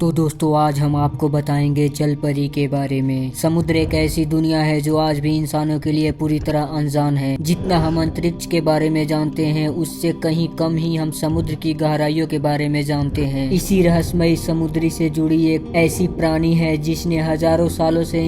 तो दोस्तों आज हम आपको बताएंगे जल परी के बारे में। समुद्र एक ऐसी दुनिया है जो आज भी इंसानों के लिए पूरी तरह अनजान है। जितना हम अंतरिक्ष के बारे में जानते हैं उससे कहीं कम ही हम समुद्र की गहराइयों के बारे में जानते हैं। इसी रहस्यमय समुद्री से जुड़ी एक ऐसी प्राणी है जिसने हजारों सालों से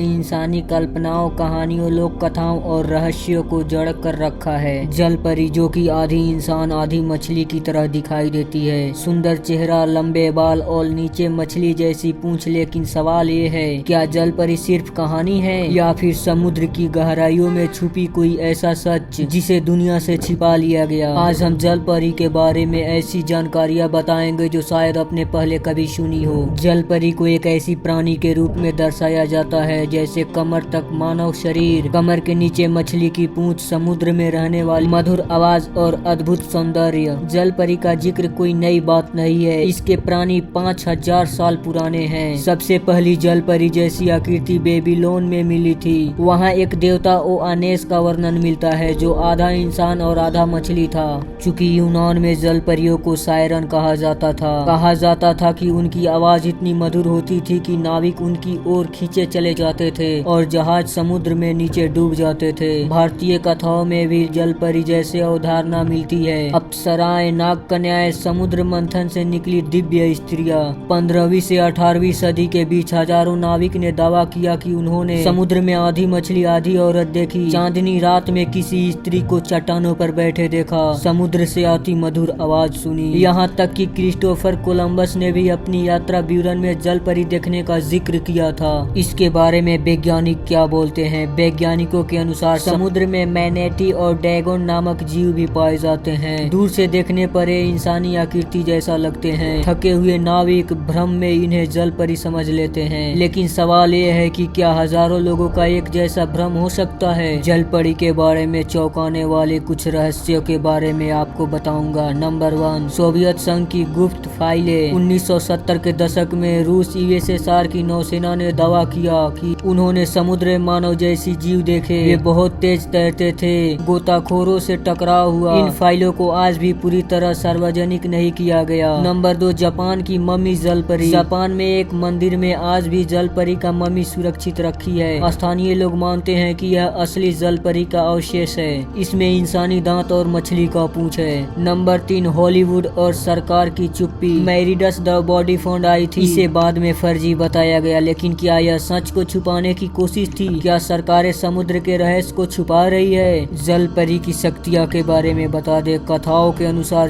इंसानी कल्पनाओं, कहानियों, लोक कथाओं और रहस्यों को जड़ कर रखा है। जल परी जो कि आधी इंसान आधी मछली की तरह दिखाई देती है। सुंदर चेहरा, लंबे बाल और नीचे मछली जैसी पूंछ। लेकिन सवाल ये है, क्या जल परी सिर्फ कहानी है या फिर समुद्र की गहराइयों में छुपी कोई ऐसा सच जिसे दुनिया से छिपा लिया गया। आज हम जल परी के बारे में ऐसी जानकारियाँ बताएंगे जो शायद आपने पहले कभी सुनी हो। जल परी को एक ऐसी प्राणी के रूप में दर्शाया जाता है जैसे कमर तक मानव शरीर, कमर के नीचे मछली की पूंछ, समुद्र में रहने वाली मधुर आवाज और अद्भुत सौंदर्य। जल परी का जिक्र कोई नई बात नहीं है। इसके प्राणी 5000 साल पुराने हैं। सबसे पहली जल परी जैसी आकृति बेबीलोन में मिली थी। वहाँ एक देवता ओआनेस का वर्णन मिलता है जो आधा इंसान और आधा मछली था। चूंकि यूनान में जल परियों को सायरन कहा जाता था कि उनकी आवाज इतनी मधुर होती थी कि नाविक उनकी ओर खींचे चले जाते थे और जहाज समुद्र में नीचे डूब जाते थे। भारतीय कथाओं में भी जल परी जैसे अवधारणा मिलती है। अप्सराएं, नाग कन्याएं, समुद्र मंथन से निकली दिव्य स्त्रियां। 15वीं से 18वीं सदी के बीच हजारों नाविक ने दावा किया कि उन्होंने समुद्र में आधी मछली आधी औरत देखी। चांदनी रात में किसी स्त्री को चट्टानों पर बैठे देखा, समुद्र से आती मधुर आवाज सुनी। यहाँ तक कि क्रिस्टोफर कोलंबस ने भी अपनी यात्रा विवरण में जल परी देखने का जिक्र किया था। इसके बारे में वैज्ञानिक क्या बोलते हैं? वैज्ञानिकों के अनुसार समुद्र में मैनेटी और डैगोन नामक जीव भी पाए जाते हैं। दूर से देखने पर ये इंसानी आकृति जैसा लगते हैं। थके हुए नाविक भ्रम में इन्हें जल परी समझ लेते हैं। लेकिन सवाल ये है कि क्या हजारों लोगों का एक जैसा भ्रम हो सकता है? जल परी के बारे में चौंकाने वाले कुछ रहस्यों के बारे में आपको बताऊंगा। नंबर 1, सोवियत संघ की गुप्त फाइलें। 1970 के दशक में रूस यूएसएसआर की नौसेना ने दावा किया कि उन्होंने समुद्र में मानव जैसी जीव देखे। वे बहुत तेज तैरते थे, गोताखोरों से टकराव हुआ। इन फाइलों को आज भी पूरी तरह सार्वजनिक नहीं किया गया। नंबर 2, जापान की मम्मी जल परी। जापान में एक मंदिर में आज भी जल परी का मम्मी सुरक्षित रखी है। स्थानीय लोग मानते हैं कि यह असली जल परी का अवशेष है। इसमें इंसानी दांत और मछली का पूंछ है। नंबर 3, हॉलीवुड और सरकार की चुप्पी। मैरिडस द बॉडी फाउंड आई थी। इसे बाद में फर्जी बताया गया, लेकिन क्या यह सच को छुपाने की कोशिश थी? क्या सरकारें समुद्र के रहस्य को छुपा रही है? जल परी की शक्तियाँ के बारे में बता दे। कथाओं के अनुसार